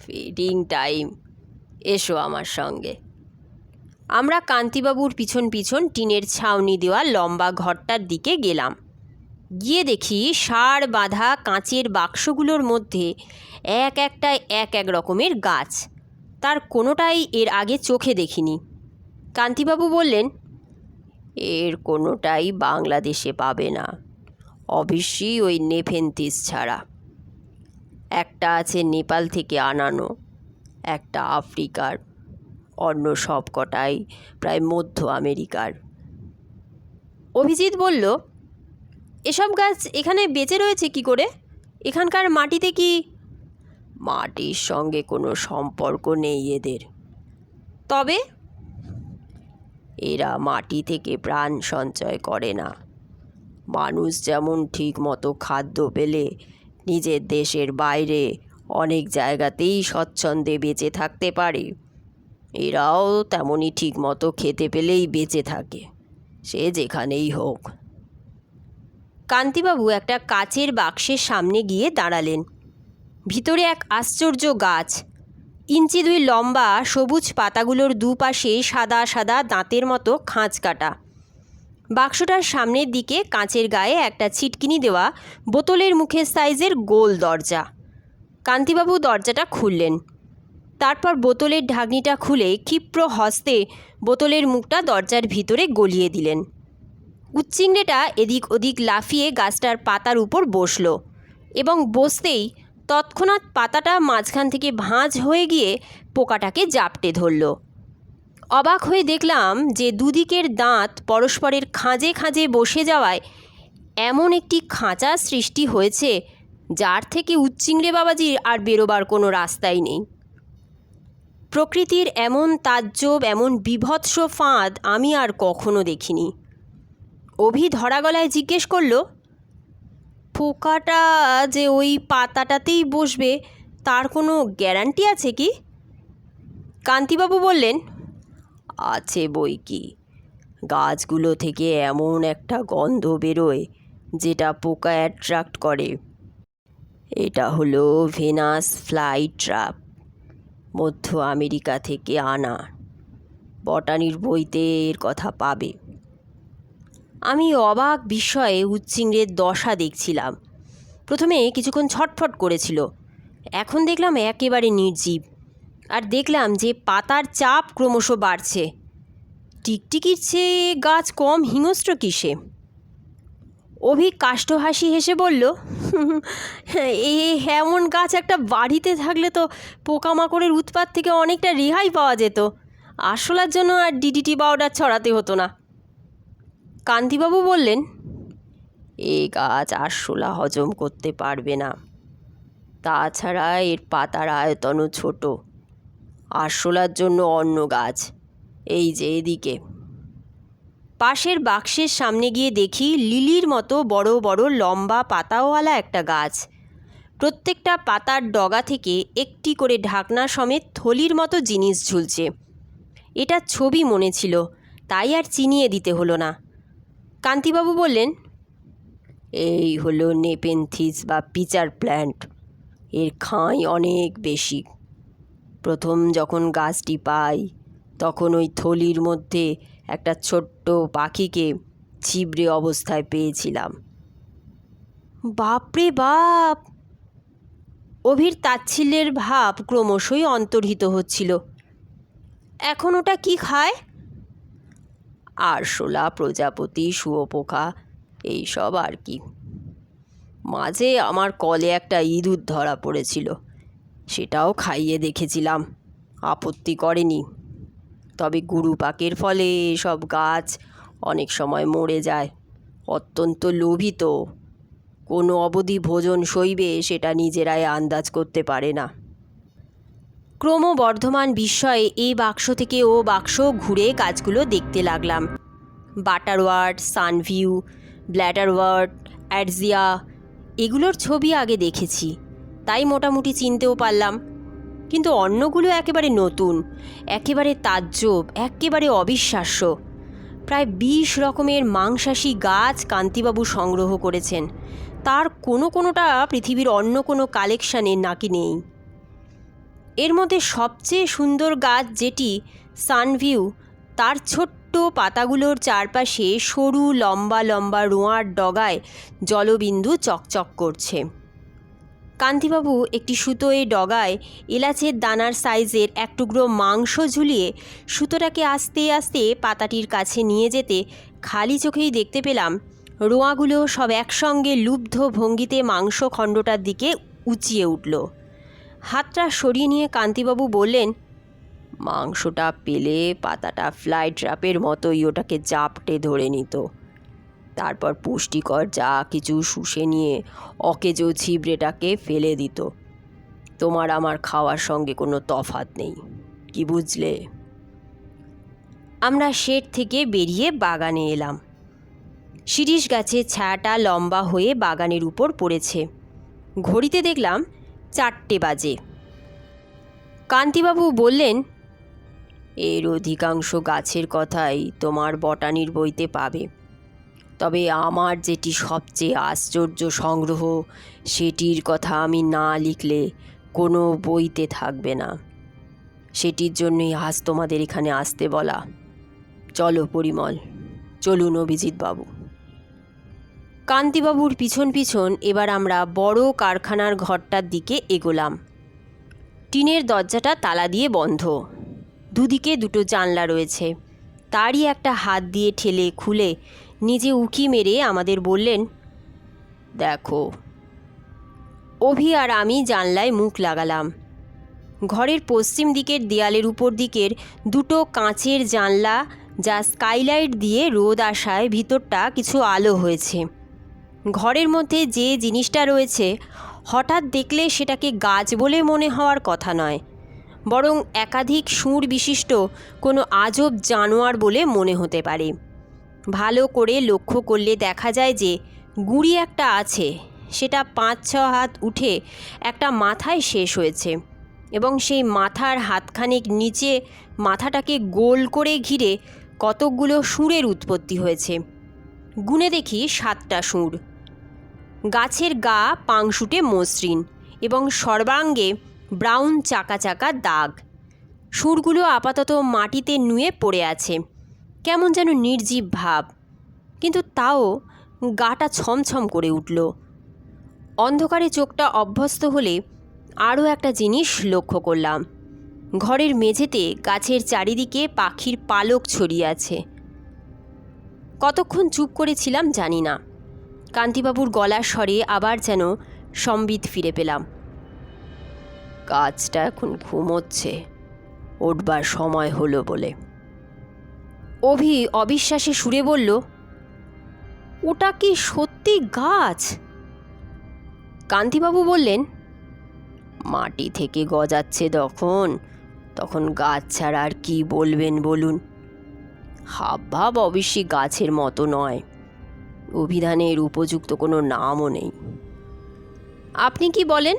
ফিডিং টাইম, এসো আমার সঙ্গে। আমরা কান্তিবাবুর পিছন পিছন টিনের ছাউনি দেওয়া লম্বা ঘরটার দিকে গেলাম। গিয়ে দেখি সার বাঁধা কাঁচের বাক্সগুলোর মধ্যে এক একটায় এক এক রকমের গাছ। তার কোনোটাই এর আগে চোখে দেখিনি। কান্তিবাবু বললেন, এর কোনোটাই বাংলাদেশে পাবে না, অবশ্যই ওই নেপেনথিস ছাড়া। একটা আছে নেপাল থেকে আনানো, একটা আফ্রিকার, অন্য সব কটাই প্রায় মধ্য আমেরিকার। অভিজিৎ বলল, এসব গাছ এখানে বেঁচে রয়েছে কি করে? এখানকার মাটিতে কি? মাটির সঙ্গে কোনো সম্পর্ক নেই এদের। তবে এরা মাটি থেকে প্রাণ সঞ্চয় করে না। মানুষ যেমন ঠিক মতো খাদ্য পেলে নিজের দেশের বাইরে অনেক জায়গাতেই স্বচ্ছন্দে বেঁচে থাকতে পারে, এরাও তেমনই ঠিক মতো খেতে পেলেই বেঁচে থাকে, সে যেখানেই হোক। কান্তিবাবু একটা কাচের বাক্সের সামনে গিয়ে দাঁড়ালেন। ভিতরে এক আশ্চর্য গাছ, 2 ইঞ্চি লম্বা, সবুজ পাতাগুলোর দুপাশে সাদা সাদা দাঁতের মতো খাঁজ কাটা। বাক্সটার সামনের দিকে কাঁচের গায়ে একটা ছিটকিনি দেওয়া বোতলের মুখের সাইজের গোল দরজা। কান্তিবাবু দরজাটা খুললেন। তারপর বোতলের ঢাকনিটা খুলে ক্ষিপ্র হস্তে বোতলের মুখটা দরজার ভিতরে গলিয়ে দিলেন। উচ্চিংড়েটা এদিক ওদিক লাফিয়ে গাছটার পাতার উপর বসল এবং বসতেই তৎক্ষণাৎ পাতাটা মাঝখান থেকে ভাঁজ হয়ে গিয়ে পোকাটাকে জাপটে ধরল। অবাক হয়ে দেখলাম যে দুদিকের দাঁত পরস্পরের খাঁজে খাঁজে বসে যাওয়ায় এমন একটি খাঁচা সৃষ্টি হয়েছে যার থেকে উচ্চিংড়ে বাবাজির আর বেরোবার কোনো রাস্তাই নেই। প্রকৃতির এমন তাজ্জব, এমন বীভৎস ফাঁদ আমি আর কখনো দেখিনি। অভি ধরা গলায় জিজ্ঞেস করল, পোকাটা যে ওই পাতাটাতেই বসবে তার কোনো গ্যারান্টি আছে কি? কান্তিবাবু বললেন, আছে বই কি। গাছগুলো থেকে এমন একটা গন্ধ বেরোয় যেটা পোকা অ্যাট্রাক্ট করে। এটা হলো ভেনাস ফ্লাই ট্র্যাপ, মধ্য আমেরিকা থেকে আনা। বটানির বইতে এর কথা পাবে। আমি অবাক বিস্ময়ে উচ্চিংড়ের দশা দেখছিলাম। প্রথমে কিছুক্ষণ ছটফট করেছিল, এখন দেখলাম একেবারে নির্জীব। আর দেখলাম যে পাতার চাপ ক্রমশ বাড়ছে। টিকটিকির চেয়ে গাছ কম হিংস্র কিসে? অভি কাষ্ঠহাসি হেসে বলল, এ এমন গাছ একটা বাড়িতে থাকলে তো পোকামাকড়ের উৎপাত থেকে অনেকটা রেহাই পাওয়া যেত। আরশোলার জন্য আর ডিডিটি পাউডার ছড়াতে হতো না। কান্তিবাবু বললেন, এই গাছ আরশোলা হজম করতে পারবে না। তাছাড়া এর পাতার আয়তনও ছোট। আরশোলার জন্য অন্য গাছ, এই যে এদিকে। পাশের বাক্সের সামনে গিয়ে দেখি লিলির মতো বড় বড় লম্বা পাতাওয়ালা একটা গাছ। প্রত্যেকটা পাতার ডগা থেকে একটি করে ঢাকনা সমেত থলির মতো জিনিস ঝুলছে। এটা ছবি মনে ছিল, তাই আর চিনিয়ে দিতে হলো না। কান্তিবাবু বললেন, এই হলো নেপেনথিস বা পিচার প্ল্যান্ট। এর খাঁই অনেক বেশি। প্রথম যখন গাছটি পাই তখন ওই থলির মধ্যে একটা ছোট্ট পাখিকে ছিবড়ে অবস্থায় পেয়েছিলাম। বাপরে বাপ! অভির তাচ্ছিল্যের ভাব ক্রমশই অন্তর্হিত হচ্ছিল। এখন ওটা কি খায়? আরশোলা, প্রজাপতি, শুঁয়োপোকা, এইসব আর কি। মাঝে আমার কলে একটা ইঁদুর ধরা পড়েছিল, সেটাও খাইয়ে দেখেছিলাম, আপত্তি করেনি। তবে গুরুপাকের ফলে এসব গাছ অনেক সময় মরে যায়। অত্যন্ত লোভিত, কোনো অবধি ভোজন সইবে সেটা নিজেরাই আন্দাজ করতে পারে না। ক্রমবর্ধমান বিস্ময়ে এই বাক্স থেকে ও বাক্স ঘুরে গাছগুলো দেখতে লাগলাম। বাটারওয়ার্ট, সানভিউ, ব্ল্যাটারওয়ার্ট, অ্যাডজিয়া, এগুলোর ছবি আগে দেখেছি, তাই মোটামুটি চিনতেও পারলাম। কিন্তু অন্যগুলো একেবারে নতুন, একেবারে তাজ্জব, একেবারে অবিশ্বাস্য। প্রায় 20 রকমের মাংসাশী গাছ কান্তিবাবু সংগ্রহ করেছেন। তার কোনোটা পৃথিবীর অন্য কোনো কালেকশানে নাকি নেই। এর মধ্যে সবচেয়ে সুন্দর গাছ যেটি, সানভিউ, তার ছোট্ট পাতাগুলোর চারপাশে সরু লম্বা লম্বা রোঁয়ার ডগায় জলবিন্দু চকচক করছে। কান্তিবাবু একটি সুতোয় ডগায় এলাচের দানার সাইজের এক টুকরো মাংস ঝুলিয়ে সুতোটাকে আস্তে আস্তে পাতাটির কাছে নিয়ে যেতে খালি চোখেই দেখতে পেলাম রোঁয়াগুলো সব একসঙ্গে লুব্ধ ভঙ্গিতে মাংস খণ্ডটার দিকে উঁচিয়ে উঠল। হাতটা সরিয়ে নিয়ে কান্তিবাবু বললেন, মাংসটা পেলে পাতাটা ফ্লাই ট্র্যাপের মতোই ওটাকে জাপটে ধরে নিত। তারপর পুষ্টিকর যা কিছু শুষে নিয়ে অকেজো ছিবড়েটাকে ফেলে দিত। তোমার আমার খাওয়ার সঙ্গে কোনো তফাৎ নেই, কি বুঝলে? আমরা শেড থেকে বেরিয়ে বাগানে এলাম। শিরীষ গাছের ছায়াটা লম্বা হয়ে বাগানের উপর পড়েছে। ঘড়িতে দেখলাম 4টে বাজে। কান্তিবাবু বললেন, এর অধিকাংশ গাছের কথাই তোমার বটানির বইতে পাবে। তবে আমার যেটি সবচেয়ে আশ্চর্য সংগ্রহ, সেটির কথা আমি না লিখলে কোনো বইতে থাকবে না। সেটির জন্যই আজ তোমাদের এখানে আসতে বলা। চলো পরিমল, চলুন অভিজিৎবাবু। কান্তিবাবুর পিছন পিছন এবার আমরা বড় কারখানার ঘরটার দিকে এগোলাম। টিনের দরজাটা তালা দিয়ে বন্ধ, দুদিকে দুটো জানলা রয়েছে। তারই একটা হাত দিয়ে ঠেলে খুলে নিজে উঁকি মেরে আমাদের বললেন, দেখো। অভি আর আমি জানলায় মুখ লাগালাম। ঘরের পশ্চিম দিকের দেয়ালের উপর দিকের দুটো কাঁচের জানলা, যা স্কাইলাইট দিয়ে রোদ আসায় ভিতরটা কিছু আলো হয়েছে। ঘরের মধ্যে যে জিনিসটা রয়েছে হঠাৎ দেখলে সেটাকে গাছ বলে মনে হওয়ার কথা নয়, বরং একাধিক সুর বিশিষ্ট কোনো আজব জানোয়ার বলে মনে হতে পারে। ভালো করে লক্ষ্য করলে দেখা যায় যে গুঁড়ি একটা আছে, সেটা 5-6 হাত উঠে একটা মাথায় শেষ হয়েছে এবং সেই মাথার হাতখানেক নিচে মাথাটাকে গোল করে ঘিরে কতকগুলো সুরের উৎপত্তি হয়েছে। গুনে দেখি 7টা সুর। গাছের গা পাংশুটে মসৃণ এবং সর্বাঙ্গে ব্রাউন চাকা চাকা দাগ। সুরগুলো আপাতত মাটিতে নুয়ে পড়ে আছে, কেমন যেন নির্জীব ভাব, কিন্তু তাও গাটা ছমছম করে উঠল। অন্ধকারে চোখটা অভ্যস্ত হলে আরও একটা জিনিস লক্ষ্য করলাম। ঘরের মেঝেতে গাছের চারিদিকে পাখির পালক ছড়িয়ে আছে। কতক্ষণ চুপ করেছিলাম জানি না। কান্তিবাবুর গলার স্বরে আবার যেন সম্বিত ফিরে পেলাম। গাছটা এখন ঘুমোচ্ছে, উঠবার সময় হলো বলে। অভি অবিশ্বাসে সুরে বলল, ওটা কি সত্যি গাছ? কান্তিবাবু বললেন, মাটি থেকে গজাচ্ছে তখন গাছ ছাড়া আর কি বলবেন বলুন। হাবভাব অবশ্যই গাছের মতো নয়, অভিধানের উপযুক্ত কোনো নামও নেই। আপনি কি বলেন?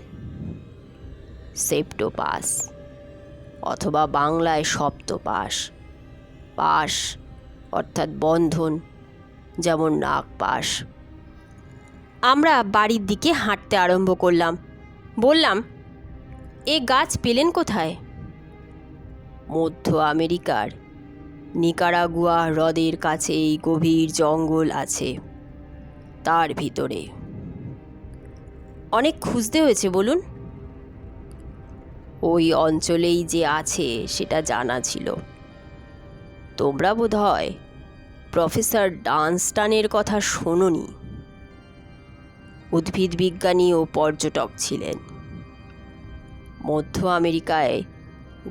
সেপ্টোপাস, অথবা বাংলায় সপ্তপাশ। পাশ অর্থাৎ বন্ধন, যেমন নাগপাশ। আমরা বাড়ির দিকে হাঁটতে আরম্ভ করলাম। বললাম, এ গাছ পেলেন কোথায়? মধ্য আমেরিকার নিকারাগুয়া হ্রদের কাছে এই গভীর জঙ্গল আছে, তার ভিতরে। অনেক খুঁজতে হয়েছে বলুন? ওই অঞ্চলেই যে আছে সেটা জানা ছিল। তোমরা বোধহয় প্রফেসর ডানস্টানের কথা শোনোনি। উদ্ভিদ বিজ্ঞানী ও পর্যটক ছিলেন। মধ্য আমেরিকায়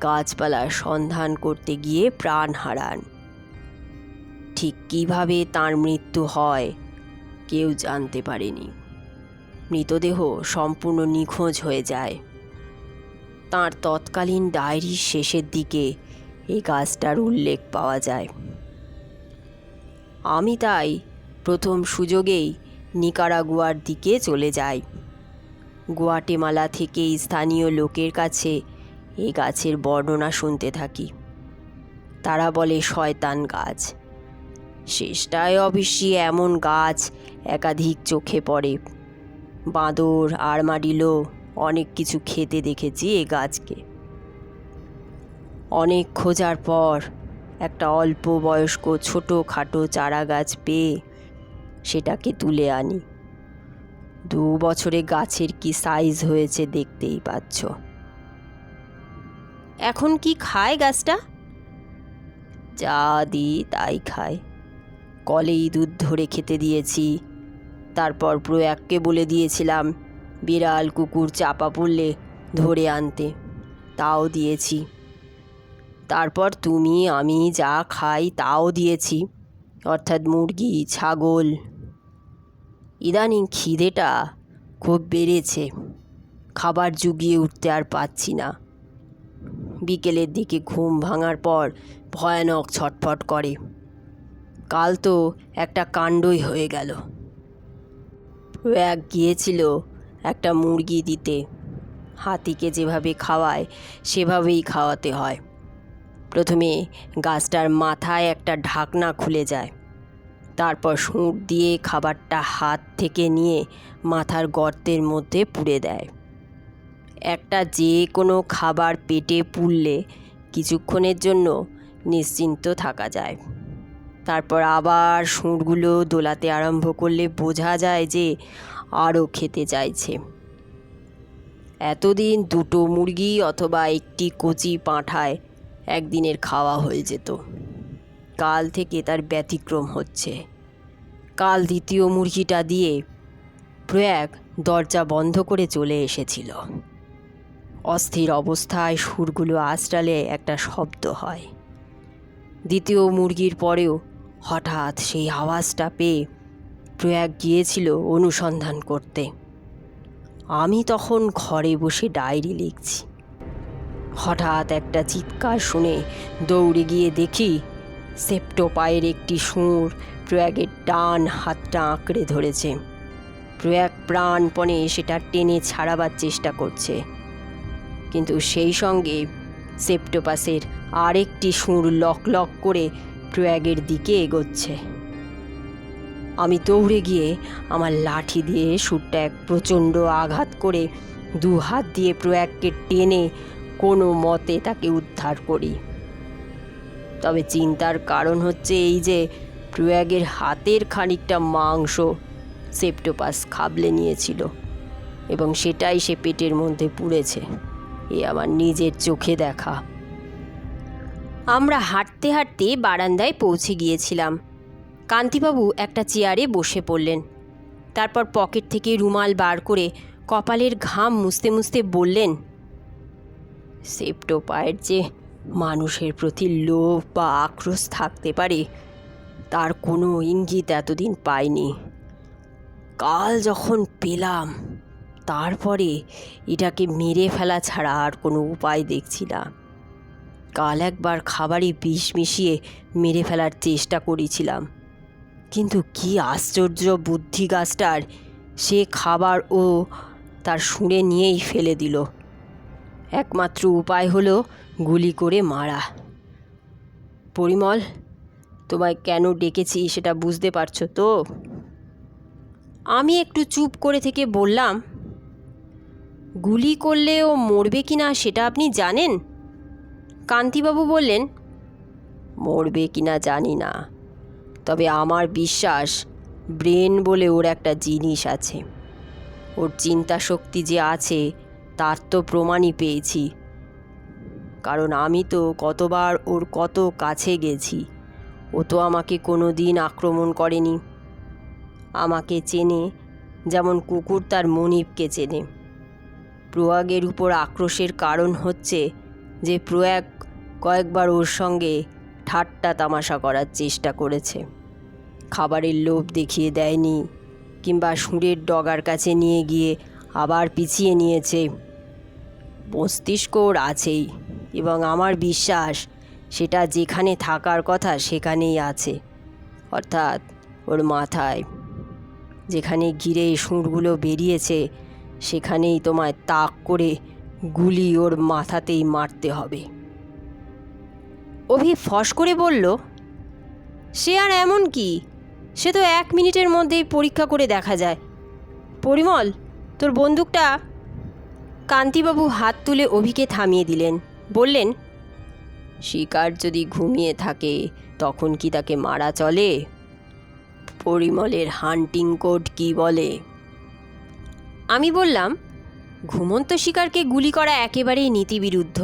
গাছপালার সন্ধান করতে গিয়ে প্রাণ হারান। ঠিক কিভাবে তার মৃত্যু হয় কেউ জানতে পারেনি। মৃতদেহ সম্পূর্ণ নিখোঁজ হয়ে যায়। তাঁর তৎকালীন ডায়েরির শেষের দিকে এই গাছটার উল্লেখ পাওয়া যায়। আমি তাই প্রথম সুযোগেই নিকারাগুয়ার দিকে চলে যাই। গুয়াটেমালা থেকে স্থানীয় লোকের কাছে এই গাছের বর্ণনা শুনতে থাকি। তারা বলে শয়তান গাছ। শেষটায় অবশ্যই এমন গাছ একাধিক চোখে পড়ে। বাঁদর, আর্মাডিলো অনেক কিছু খেতে দেখেছি এ গাছকে। অনেক খোঁজার পর একটা অল্প বয়স্ক ছোটোখাটো চারা গাছ পেয়ে সেটাকে তুলে আনি। 2 বছরে গাছের কি সাইজ হয়েছে দেখতেই পাচ্ছ। এখন কি খায় গাছটা? যা দিই তাই খায়। কলেই দুধ ধরে খেতে দিয়েছি। তারপর প্রয়াগকে বলে দিয়েছিলাম বিড়াল কুকুর চাপা পড়লে ধরে আনতে, তাও দিয়েছি। তারপর তুমি আমি যা খাই তাও দিয়েছি, অর্থাৎ মুরগি, ছাগল। ইদানিং খিদেটা খুব বেড়েছে, খাবার জুগিয়ে উঠতে আর পাচ্ছি না। বিকেলের দিকে ঘুম ভাঙার পর ভয়ানক ছটফট করে। কাল তো একটা কাণ্ডই হয়ে গেল। প্রয়াগ গিয়েছিল একটা মুরগি দিতে। হাতিকে যেভাবে খাওয়ায় সেভাবেই খাওয়াতে হয়। প্রথমে গাছটার মাথায় একটা ঢাকনা খুলে যায়, তারপর সুঁড় দিয়ে খাবারটা হাত থেকে নিয়ে মাথার গর্তের মধ্যে পুরে দেয়। একটা যে কোনো খাবার পেটে পুরলে কিছুক্ষণের জন্য নিশ্চিন্ত থাকা যায়। তারপর আবার সুঁড়গুলো দোলাতে আরম্ভ করলে বোঝা যায় যে আরও খেতে চাইছে। এতদিন 2টো মুরগি অথবা একটি কচি পাঁঠায় একদিনের খাওয়া হয়ে যেত। কাল থেকে তার ব্যতিক্রম হচ্ছে। কাল দ্বিতীয় মুরগিটা দিয়ে প্রয়াগ দরজা বন্ধ করে চলে এসেছিল। অস্থির অবস্থায় সুরগুলো আঁচড়ালে একটা শব্দ হয়। দ্বিতীয় মুরগির পরেও হঠাৎ সেই আওয়াজটা পেয়ে প্রয়াগ গিয়েছিল অনুসন্ধান করতে। আমি তখন ঘরে বসে ডায়েরি লিখছি। হঠাৎ একটা চিৎকার শুনে দৌড়ে গিয়ে দেখি সেপ্টোপায়ের একটি সুর প্রয়াগের ডান হাতটা আঁকড়ে ধরেছে। প্রয়াগ প্রাণপণে সেটা টেনে ছাড়াবার চেষ্টা করছে, কিন্তু সেই সঙ্গে সেপ্টোপাসের আরেকটি সুর লক লক করে প্রয়াগের দিকে এগোচ্ছে। আমি দৌড়ে গিয়ে আমার লাঠি দিয়ে সুরটা এক প্রচণ্ড আঘাত করে 2 হাত দিয়ে প্রয়াগকে টেনে কোনো মতে তাকে উদ্ধার করি। তবে চিন্তার কারণ হচ্ছে এই যে প্রয়াগের হাতের খানিকটা মাংস সেপ্টোপাস খাবলে নিয়েছিল এবং সেটাই সে পেটের মধ্যে পুড়েছে। এ আমার নিজের চোখে দেখা। আমরা হাঁটতে হাঁটতে বারান্দায় পৌঁছে গিয়েছিলাম। কান্তিবাবু একটা চেয়ারে বসে পড়লেন। তারপর পকেট থেকে রুমাল বার করে কপালের ঘাম মুছতে মুছতে বললেন, সেপ্টোপায়ের যে মানুষের প্রতি লোভ বা আক্রোশ থাকতে পারে তার কোনো ইঙ্গিত এতদিন পাইনি। কাল যখন পেলাম তারপরে এটাকে মেরে ফেলা ছাড়া আর কোনো উপায় দেখছি না। কাল একবার খাবারে বিষ মিশিয়ে মেরে ফেলার চেষ্টা করেছিলাম, কিন্তু কি আশ্চর্য বুদ্ধি গাছটার, সে খাবার ও তার শুঁড়ে নিয়েই ফেলে দিল। একমাত্র উপায় হলো গুলি করে মারা। পরিমল, তোমায় কেন ডেকেছি সেটা বুঝতে পারছো তো? আমি একটু চুপ করে থেকে বললাম, গুলি করলে ও মরবে কি না সেটা আপনি জানেন? কান্তিবাবু বললেন, মরবে কি না জানি না, তবে আমার বিশ্বাস ব্রেন বলে ওর একটা জিনিস আছে। ওর চিন্তা শক্তি যে আছে তার তো প্রমাণই পেয়েছি, কারণ আমি তো কতবার ওর কত কাছে গেছি। ও তো আমাকে কোনো দিন আক্রমণ করেনি। আমাকে চেনে যেমন কুকুর তার মনিবকে চেনে। প্রয়াগের উপর আক্রোশের কারণ হচ্ছে যে প্রয়াগ কয়েকবার ওর সঙ্গে ঠাট্টা তামাশা করার চেষ্টা করেছে। খাবারের লোভ দেখিয়ে দেয়নি, কিংবা সুরের ডগার কাছে নিয়ে গিয়ে আবার পিছিয়ে নিয়েছে। মস্তিষ্ক ওর আছেই, এবং আমার বিশ্বাস সেটা যেখানে থাকার কথা সেখানেই আছে, অর্থাৎ ওর মাথায়। যেখানে ঘিরে সুরগুলো বেরিয়েছে সেখানেই তোমায় তাক করে গুলি ওর মাথাতেই মারতে হবে। অভি ফস করে বলল, সে আর এমন কি, সে তো 1 মিনিটের মধ্যেই পরীক্ষা করে দেখা যায়। পরিমল, তোর বন্দুকটা। কান্তিবাবু হাত তুলে অভিকে থামিয়ে দিলেন। বললেন, শিকার যদি ঘুমিয়ে থাকে তখন কি তাকে মারা চলে? পরিমলের হান্টিং কোড কি বলে? আমি বললাম, ঘুমন্ত শিকারকে গুলি করা একেবারেই নীতিবিরুদ্ধ।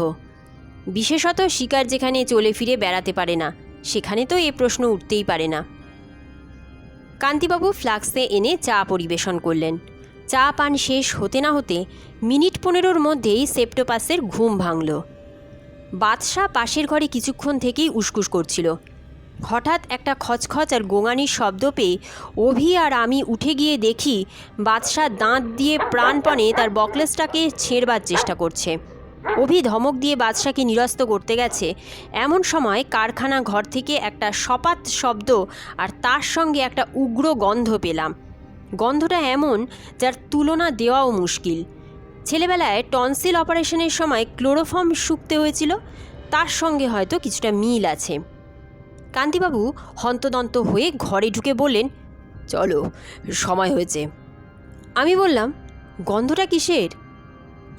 বিশেষত শিকার যেখানে চলে ফিরে বেড়াতে পারে না সেখানে তো এ প্রশ্ন উঠতেই পারে না। কান্তিবাবু ফ্লাক্সে এনে চা পরিবেশন করলেন। চা পান শেষ হতে না হতে মিনিট 15 মধ্যেই সেপ্টোপাসের ঘুম ভাঙল। বাদশাহ পাশের ঘরে কিছুক্ষণ থেকেই উসকুস করছিল। হঠাৎ একটা খচখচ আর গোঙানির শব্দ পেয়ে অভি আর আমি উঠে গিয়ে দেখি বাদশাহ দাঁত দিয়ে প্রাণপণে তার বকলেসটাকে ছেঁড়বার চেষ্টা করছে। অভি ধমক দিয়ে বাদশাকে নিরস্ত করতে গেছে, এমন সময় কারখানা ঘর থেকে একটা সপাত শব্দ আর তার সঙ্গে একটা উগ্র গন্ধ পেলাম। গন্ধটা এমন যার তুলনা দেওয়াও মুশকিল। ছেলেবেলায় টনসিল অপারেশনের সময় ক্লোরোফর্ম শুকতে হয়েছিল, তার সঙ্গে হয়তো কিছুটা মিল আছে। কান্তিবাবু হন্তদন্ত হয়ে ঘরে ঢুকে বললেন, চলো, সময় হয়েছে। আমি বললাম, গন্ধটা কিসের?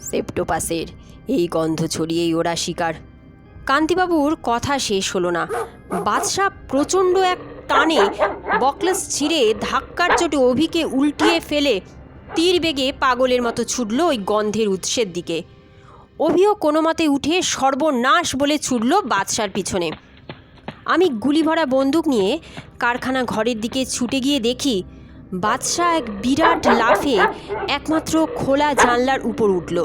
সেপ্টোপাসের। এই গন্ধ ছড়িয়েই ওরা শিকার। কান্তিবাবুর কথা শেষ হলো না। বাদশাহ প্রচণ্ড এক টানে বকলেস ছিঁড়ে ধাক্কার চোটে অভিকে উল্টিয়ে ফেলে তীর বেগে পাগলের মতো ছুটল ওই গন্ধের উৎসের দিকে। অভিও কোনো মতে উঠে সর্বনাশ বলে ছুটল বাদশার পিছনে। আমি গুলি ভরা বন্দুক নিয়ে কারখানা ঘরের দিকে ছুটে গিয়ে দেখি বাদশাহ এক বিরাট লাফে একমাত্র খোলা জানলার উপর উঠল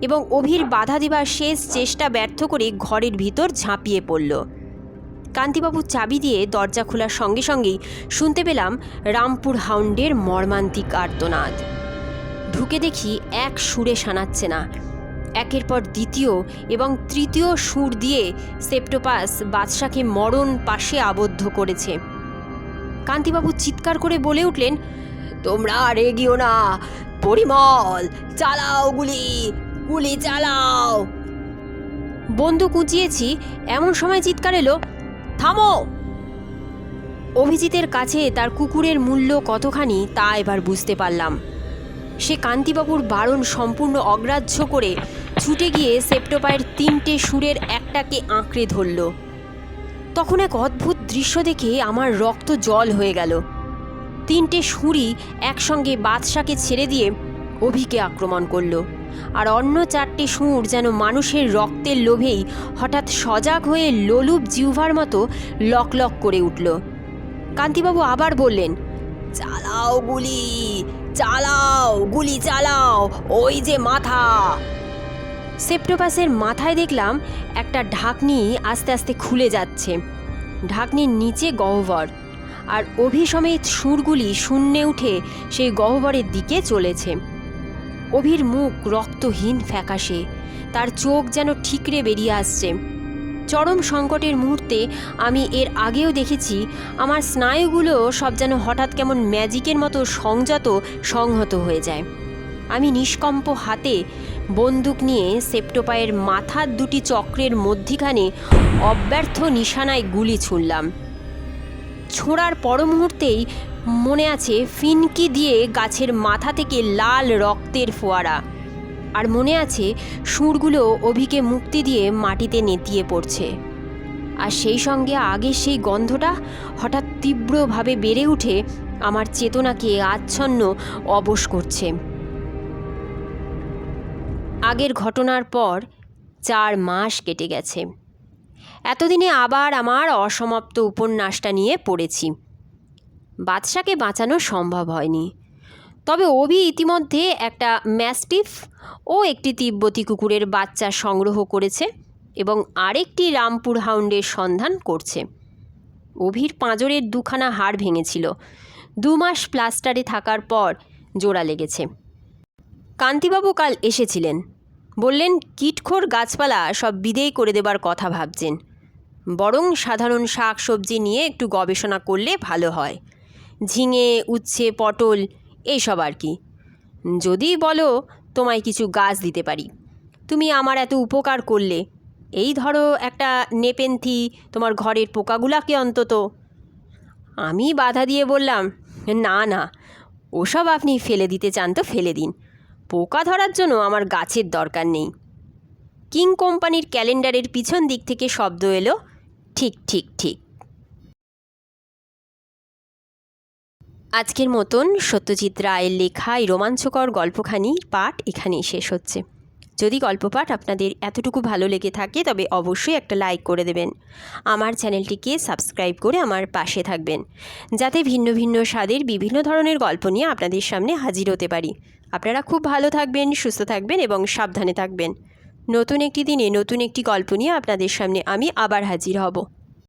এবং অভির বাধা দেবার শেষ চেষ্টা ব্যর্থ করে ঘরের ভিতর ঝাঁপিয়ে পড়ল। কান্তিবাবু চাবি দিয়ে দরজা খোলার সঙ্গে সঙ্গেই শুনতে পেলাম রামপুর হাউন্ডের মর্মান্তিক আর্তনাদ। ঢুকে দেখি এক সুরে শানাচ্ছে না, একের পর দ্বিতীয় এবং তৃতীয় সুর দিয়ে সেপ্টোপাস বাদশাকে মরণ পাশে আবদ্ধ করেছে। কান্তিবাবু চিৎকার করে বলে উঠলেন, তোমরা রেগিও না, পরিমল, চালাও গুলি, গুলি চালাও। বন্দুক উঁচিয়েছি, এমন সময় চিৎকার এলো, থামো। অভিজিতের কাছে তার কুকুরের মূল্য কতখানি তা এবার বুঝতে পারলাম। সে কান্তিবাবুর বারণ সম্পূর্ণ অগ্রাহ্য করে ছুটে গিয়ে সেপ্টোপায়ের 3টে সুরের একটাকে আঁকড়ে ধরল। তখন এক অদ্ভুত দৃশ্য দেখে আমার রক্ত জল হয়ে গেল। 3টে সুরই একসঙ্গে বাদশাকে ছেড়ে দিয়ে অভিকে আক্রমণ করল, আর অন্য 4টে সুর যেন মানুষের রক্তের লোভেই হঠাৎ সজাগ হয়ে লোলুপ জিহ্বার মতো লক লক করে উঠল। কান্তিবাবু আবার বললেন, চালাও গুলি, চালাও গুলি চালাও, ওই যে মাথা। সেপ্টোপাসের মাথায় দেখলাম একটা ঢাকনি আস্তে আস্তে খুলে যাচ্ছে। ঢাকনির নিচে গহ্বর, আর অভিসমেত সুরগুলি শূন্যে উঠে সেই গহ্বরের দিকে চলেছে। অভির মুখ রক্তহীন ফ্যাকাশে, তার চোখ যেন ঠিকরে বেরিয়ে আসছে। চরম সংকটের মুহূর্তে আমি এর আগেও দেখেছি আমার স্নায়ুগুলো সব যেন হঠাৎ কেমন ম্যাজিকের মতো সংহত হয়ে যায়। আমি নিষ্কম্প হাতে বন্দুক নিয়ে সেপ্টোপায়ের মাথার 2টি চক্রের মধ্যিখানে অব্যর্থ নিশানায় গুলি ছুঁড়লাম। ছোঁড়ার পর মুহূর্তেই মনে আছে ফিনকি দিয়ে গাছের মাথা থেকে লাল রক্তের ফোয়ারা, আর মনে আছে সুরগুলো অভিকে মুক্তি দিয়ে মাটিতে নেতিয়ে পড়ছে। আর সেই সঙ্গে আগের সেই গন্ধটা হঠাৎ তীব্রভাবে বেড়ে উঠে আমার চেতনাকে আচ্ছন্ন অবশ করছে। আগের ঘটনার পর 4 মাস কেটে গেছে। এতদিনে আবার আমার অসমাপ্ত উপন্যাসটা নিয়ে পড়েছি। বাদশাকে বাঁচানো সম্ভব হয়নি, তবে অভি ইতিমধ্যে একটা ম্যাস্টিফ ও একটি তিব্বতী কুকুরের বাচ্চা সংগ্রহ করেছে এবং আরেকটি রামপুর হাউন্ডের সন্ধান করছে। অভির পাঁজরের 2খানা হাড় ভেঙেছিল, 2 মাস প্লাস্টারে থাকার পর জোড়া লেগেছে। কান্তিবাবু কাল এসেছিলেন, বললেন কীটখোর গাছপালা সব বিদেয় করে দেবার কথা ভাবছেন, বরং সাধারণ শাক সবজি নিয়ে একটু গবেষণা করলে ভালো হয়। ঝিঙে, উচ্ছে, পটল এইসব আর কি। যদি বলো তোমায় কিছু গাছ দিতে পারি, তুমি আমার এত উপকার করলে, এই ধরো একটা নেপেন্থি তোমার ঘরের পোকাগুলাকে অন্তত। আমি বাধা দিয়ে বললাম, না না, ওসব আপনি ফেলে দিতে চান তো ফেলে দিন, পোকা ধরার জন্য আমার গাছের দরকার নেই। কিং কোম্পানির ক্যালেন্ডারের পিছন দিক থেকে শব্দ এলো, ঠিক ঠিক ঠিক। আজকের মতন সত্যজিৎ রায়ের লেখা এই রোমাঞ্চকর গল্পখানির পাঠ এখানেই শেষ হচ্ছে। যদি গল্প পাঠ আপনাদের এতটুকু ভালো লেগে থাকে তবে অবশ্যই একটা লাইক করে দেবেন। আমার চ্যানেলটিকে সাবস্ক্রাইব করে আমার পাশে থাকবেন, যাতে ভিন্ন ভিন্ন স্বাদের বিভিন্ন ধরনের গল্প নিয়ে আপনাদের সামনে হাজির হতে পারি। আপনারা খুব ভালো থাকবেন, সুস্থ থাকবেন এবং সাবধানে থাকবেন। নতুন একটি দিনে নতুন একটি গল্প নিয়ে আপনাদের সামনে আমি আবার হাজির হব।